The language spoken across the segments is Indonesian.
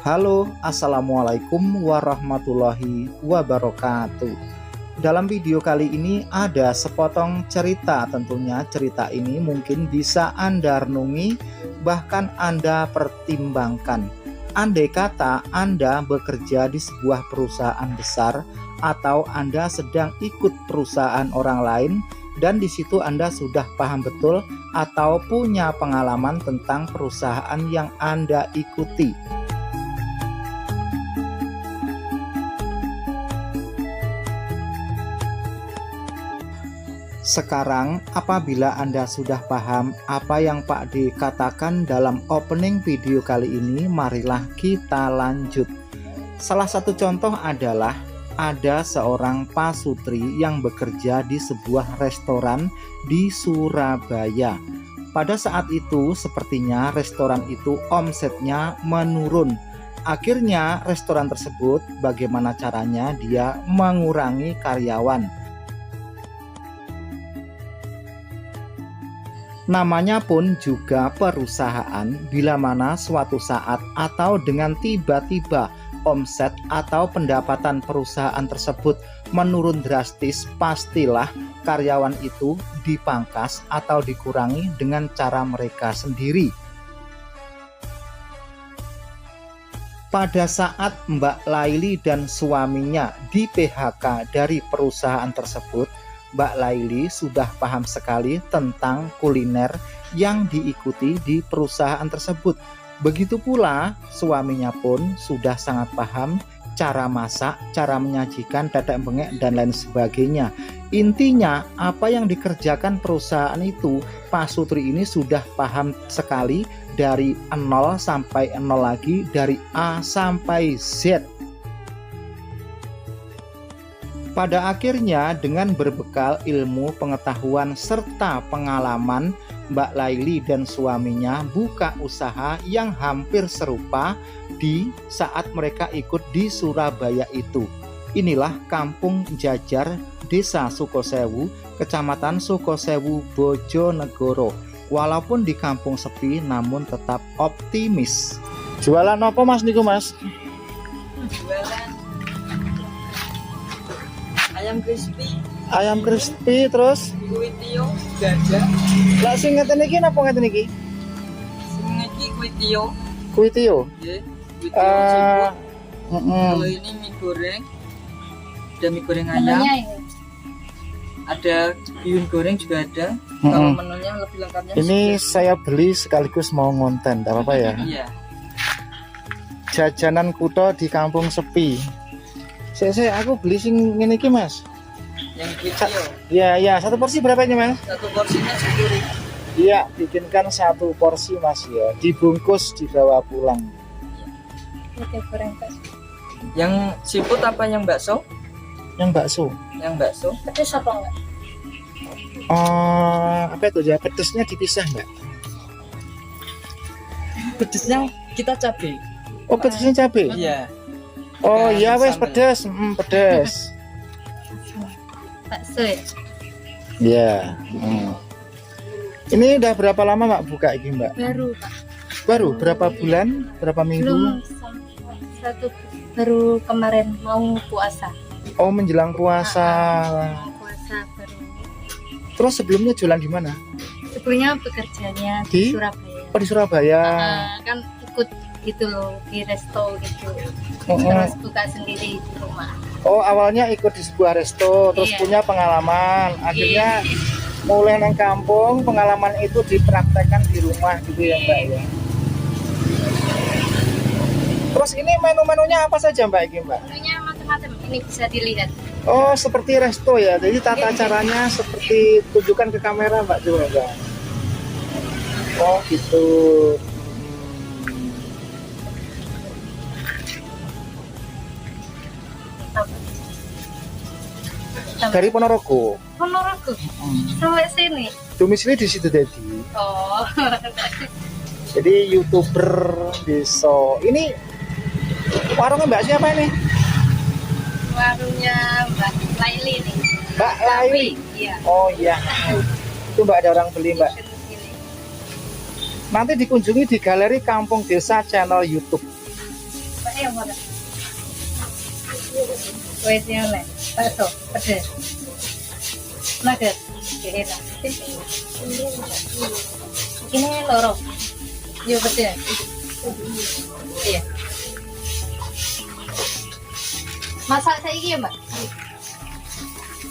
Halo, assalamualaikum warahmatullahi wabarakatuh. Dalam video kali ini ada sepotong cerita. Tentunya cerita ini mungkin bisa Anda renungi, bahkan Anda pertimbangkan. Andai kata Anda bekerja di sebuah perusahaan besar, atau Anda sedang ikut perusahaan orang lain, dan di situ Anda sudah paham betul atau punya pengalaman tentang perusahaan yang Anda ikuti. Sekarang apabila Anda sudah paham apa yang Pak D katakan dalam opening video kali ini, marilah kita lanjut. Salah satu contoh adalah ada seorang pasutri yang bekerja di sebuah restoran di Surabaya. Pada saat itu sepertinya restoran itu omsetnya menurun. Akhirnya restoran tersebut bagaimana caranya dia mengurangi karyawan. Namanya pun juga perusahaan. Bila mana suatu saat atau dengan tiba-tiba omset atau pendapatan perusahaan tersebut menurun drastis, pastilah karyawan itu dipangkas atau dikurangi dengan cara mereka sendiri. Pada saat Mbak Laili dan suaminya di PHK dari perusahaan tersebut, Mbak Laili sudah paham sekali tentang kuliner yang diikuti di perusahaan tersebut. Begitu pula suaminya pun sudah sangat paham cara masak, cara menyajikan dadar bengek dan lain sebagainya. Intinya apa yang dikerjakan perusahaan itu, Pak Sutri ini sudah paham sekali dari 0 sampai 0 lagi, dari A sampai Z. Pada akhirnya dengan berbekal ilmu, pengetahuan, serta pengalaman, Mbak Laili dan suaminya buka usaha yang hampir serupa di saat mereka ikut di Surabaya itu. Inilah Kampung Jajar, Desa Sukosewu, Kecamatan Sukosewu, Bojonegoro. Walaupun di kampung sepi namun tetap optimis. Jualan apa Mas niku Mas? Jualan ayam crispy, terus kuitio gajah. Lah sing ngeten iki napa ngeten iki? Sing iki kuitio. Kuitio. Nggih, kuitio seafood. Kalau Mm-mm. ini mie goreng. Ada mie goreng ayam. Ada bihun goreng juga ada. Kalau menunya lebih lengkapnya. Ini saya beli sekaligus mau ngonten, tidak apa-apa ya? Iya. Jajanan kuto di kampung sepi. Aku beli sing ngene iki Mas. Yang kuitio. Ya, satu porsi berapa ini Mas? Satu porsinya 10.000. Iya, bikinkan satu porsi Mas ya. Dibungkus dibawa pulang. Yang seafood apa yang bakso? Yang bakso. Yang bakso. Pedes apa enggak? Apa itu ya? Pedesnya dipisah enggak? Pedesnya kita cabai. Oh, pedesnya cabai. Iya. Oh Dengan iya wes sambal. pedes, pedes. Bakso ya? Iya. Ini udah berapa lama Mbak buka ini Mbak? Baru Pak. Baru berapa bulan? Berapa minggu? Belum satu, baru kemarin mau puasa. Oh menjelang puasa. Mau puasa baru. Terus sebelumnya jualan di mana? Sebelumnya bekerjanya Di? di Surabaya. Oh di Surabaya. Kan ikut gitu loh di resto gitu. Oh, Terus buka sendiri di rumah. oh awalnya ikut di sebuah resto, terus Iya. punya pengalaman. Akhirnya Iya. mulai nang kampung, pengalaman itu dipraktekkan di rumah gitu ya Mbak ya. Terus ini menu-menunya apa saja Mbak ini Mbak? Menunya macam-macam. Ini bisa dilihat. Oh seperti resto ya, jadi tata caranya seperti tunjukkan ke kamera Mbak coba Mbak. Oh gitu. Dari Ponorogo. Ponorogo sampai sini. Domisili di situ jadi. Oh. Jadi YouTuber bisa. Ini warungnya Mbak siapa ini? Warungnya Mbak Laili nih. Mbak Laili. Iya. Oh iya. Itu Mbak ada orang beli Mbak. Sini. Nanti dikunjungi di galeri Kampung Desa channel YouTube. Ayo mana? Wes yang lain. Bakso, pedes. Nugget, enak. Ini loro. Yo pedes. Iya. Masak saiki ya, Mbak?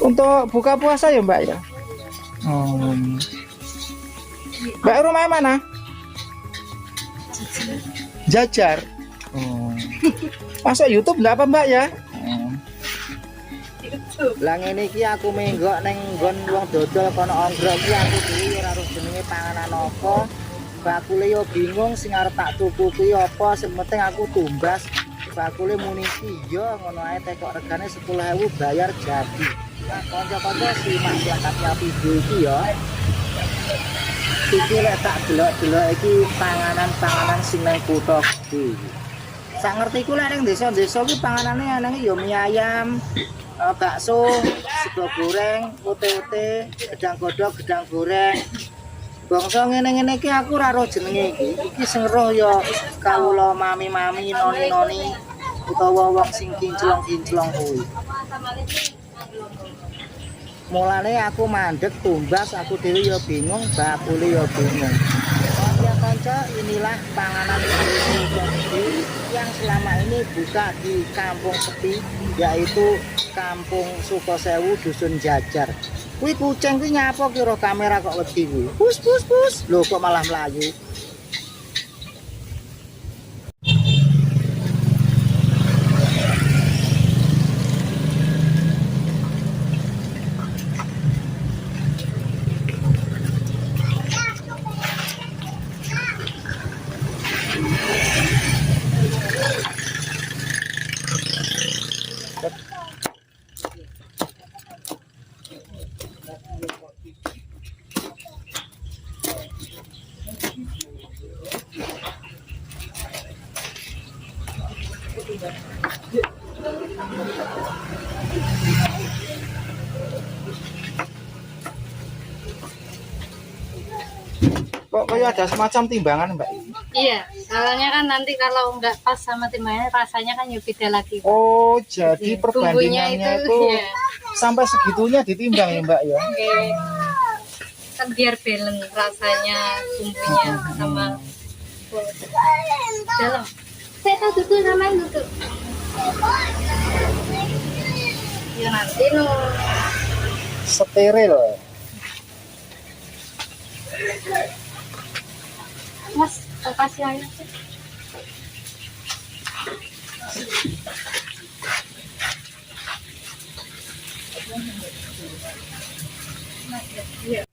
Untuk buka puasa ya Mbak ya. Mbak rumahnya mana? Jajar. Masuk YouTube enggak apa Mbak ya? Lah ngene iki aku menggok ning nggon wong dodol kono onggrok iki aku dhewe ora roh jenenge panganan apa. Bakule yo bingung sing arep tak tuku kuwi apa, sing penting aku tumbas. Bakule muni iki yo ngono ae tekok regane 10.000 bayar jadi. Nah, kanca-kanca simak langkah video iki ya. Iki lek tak delok-delok iki panganan-panganan sing nang kutha iki. Sak ngertiku lek ning desa-desa iki panganane anane ya mie ayam, bakso, sego goreng, ote-ote, gedang godhog, gedang goreng. Bangsa ngene-ngene iki aku ora roh jenenge iki. Iki sing roh ya kawula mami-mami, noni-noni utawa wong sing kinclong-kinclong kuwi. Mulane aku mandek tumbas, aku dhewe ya bingung, bakule ya bingung. Ya kanca, inilah panganan Indonesia yang selama ini buka di kampung sepi, yaitu Kampung Sukosewu Dusun Jajar. Kuwi kucing kuwi nyapa kira kamera kok wedi kuwi. Pus pus pus. Lho kok malah mlayu. Kok kayak ada semacam timbangan Mbak? Iya, soalnya kan nanti kalau nggak pas sama timbangannya rasanya kan ya beda lagi. Oh, jadi Bumbunya perbandingannya itu iya. sampai segitunya ditimbang ya Mbak ya? Oke. Kan biar balance rasanya bumbunya sama dalam. Saya tahu tutup sama tutup. Ya nanti no. Steril. Mas, kasih aja. Iya.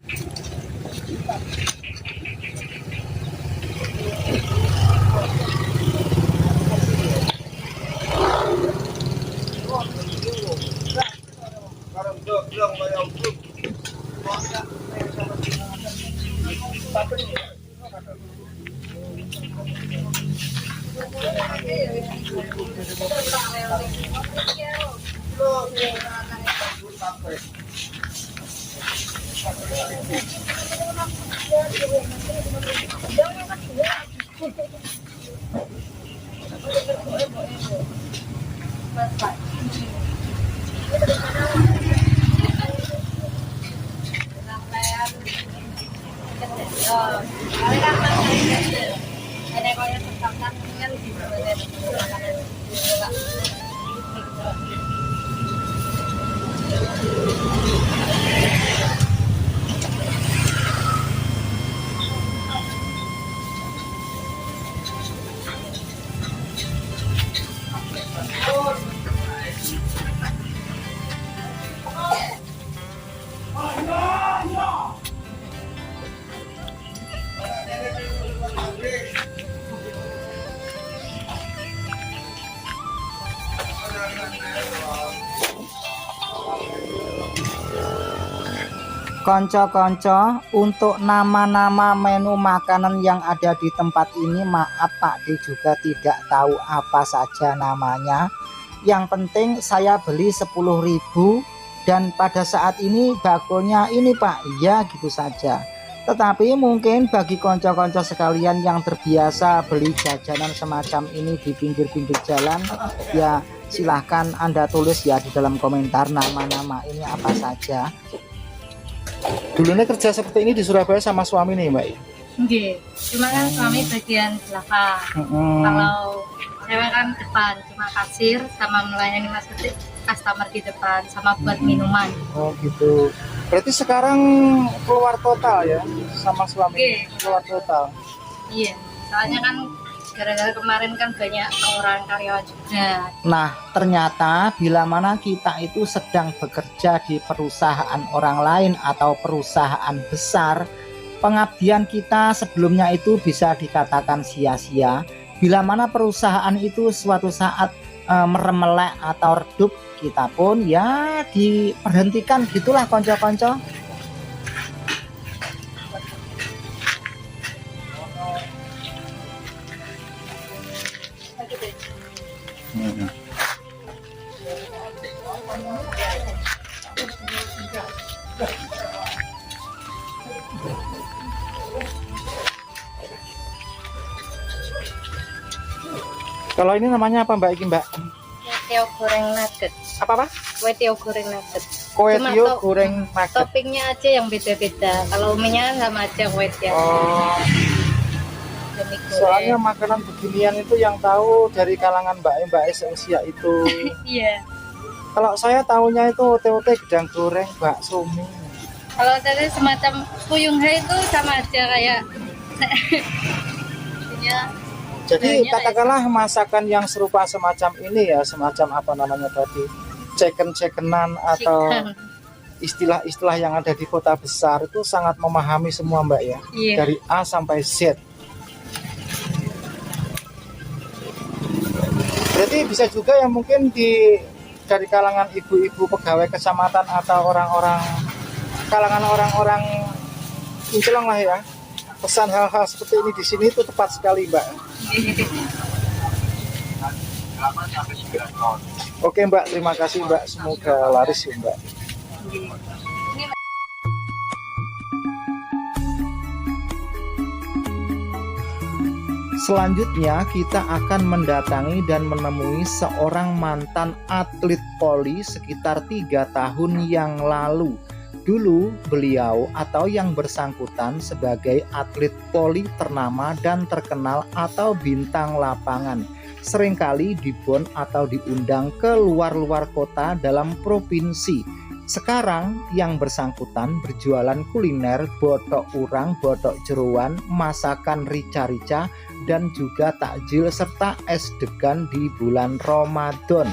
Konco-konco, untuk nama-nama menu makanan yang ada di tempat ini maaf Pak D juga tidak tahu apa saja namanya. Yang penting saya beli 10.000 dan pada saat ini bakulnya ini Pak, ya gitu saja. Tetapi mungkin bagi konco-konco sekalian yang terbiasa beli jajanan semacam ini di pinggir-pinggir jalan, ya silahkan Anda tulis ya di dalam komentar nama-nama ini apa saja. Dulunya kerja seperti ini di Surabaya sama suami nih Mbak? Oke, cuma kan suami bagian belakang. Kalau cewek kan depan, cuma kasir sama melayani customer di depan sama buat minuman. Oh gitu. Berarti sekarang keluar total ya sama suami? Keluar total. Iya, soalnya kan gara-gara kemarin kan banyak orang karyawan juga. Nah, ternyata bila mana kita itu sedang bekerja di perusahaan orang lain atau perusahaan besar, pengabdian kita sebelumnya itu bisa dikatakan sia-sia. Bila mana perusahaan itu suatu saat meremelek atau redup, kita pun ya diperhentikan gitulah konco-konco. Kalau ini namanya apa Mbak Iki Mbak? Kue goreng nugget. Apa? Kue goreng nugget. Kue goreng nugget. Toppingnya aja yang beda-beda. Kalau mie-nya sama aja kue tiaw. Oh. Soalnya makanan beginian itu yang tahu dari kalangan mbak seusia itu. Iya. Kalau saya tahunya itu OT-OT gedang goreng, bakso mie. Kalau tadi semacam puyung hai itu sama aja kayak. Ya. Jadi katakanlah masakan yang serupa semacam ini ya, semacam apa namanya tadi, cekenan atau istilah-istilah yang ada di kota besar itu sangat memahami semua Mbak ya, dari A sampai Z. Berarti bisa juga yang mungkin dari kalangan ibu-ibu pegawai kecamatan atau orang-orang kalangan orang-orang Incelang lah ya, pesan hal-hal seperti ini di sini itu tepat sekali Mbak. Oke Mbak, terima kasih Mbak, semoga laris ya Mbak. Selanjutnya kita akan mendatangi dan menemui seorang mantan atlet voli sekitar 3 tahun yang lalu. Dulu beliau atau yang bersangkutan sebagai atlet voli ternama dan terkenal atau bintang lapangan, seringkali dibon atau diundang ke luar-luar kota dalam provinsi. Sekarang yang bersangkutan berjualan kuliner, botok urang, botok jeroan, masakan rica-rica, dan juga takjil serta es degan di bulan Ramadan.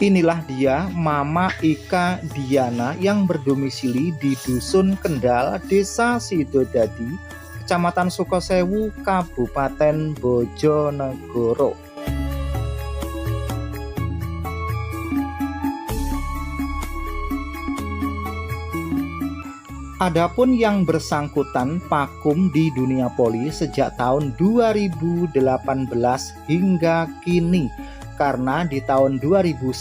Inilah dia Mama Ika Diana yang berdomisili di Dusun Kendal, Desa Sidodadi, Kecamatan Sukosewu, Kabupaten Bojonegoro. Adapun yang bersangkutan vakum di dunia voli sejak tahun 2018 hingga kini. Karena di tahun 2019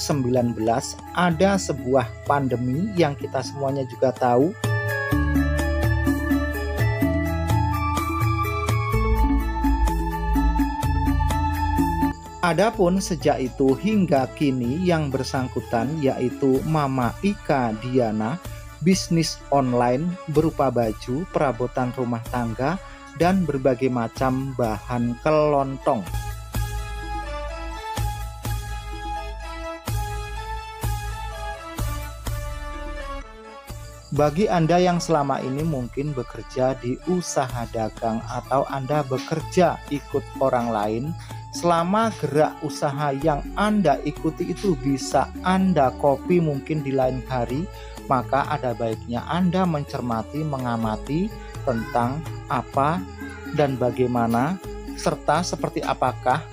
ada sebuah pandemi yang kita semuanya juga tahu. Adapun sejak itu hingga kini yang bersangkutan yaitu Mama Ika Diana, bisnis online berupa baju, perabotan rumah tangga, dan berbagai macam bahan kelontong. Bagi Anda yang selama ini mungkin bekerja di usaha dagang atau Anda bekerja ikut orang lain, selama gerak usaha yang Anda ikuti itu bisa Anda copy mungkin di lain hari, maka ada baiknya Anda mencermati, mengamati tentang apa dan bagaimana serta seperti apakah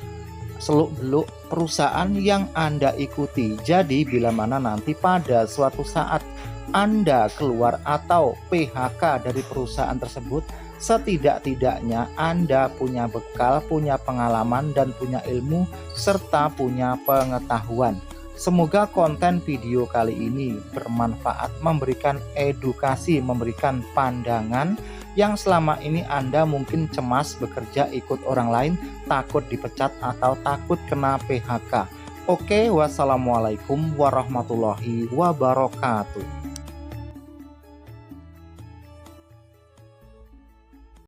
seluk-beluk perusahaan yang Anda ikuti. Jadi bila mana nanti pada suatu saat Anda keluar atau PHK dari perusahaan tersebut, setidak-tidaknya Anda punya bekal, punya pengalaman, dan punya ilmu serta punya pengetahuan. Semoga konten video kali ini bermanfaat, memberikan edukasi, memberikan pandangan yang selama ini Anda mungkin cemas bekerja ikut orang lain, takut dipecat atau takut kena PHK. Oke, wassalamualaikum warahmatullahi wabarakatuh.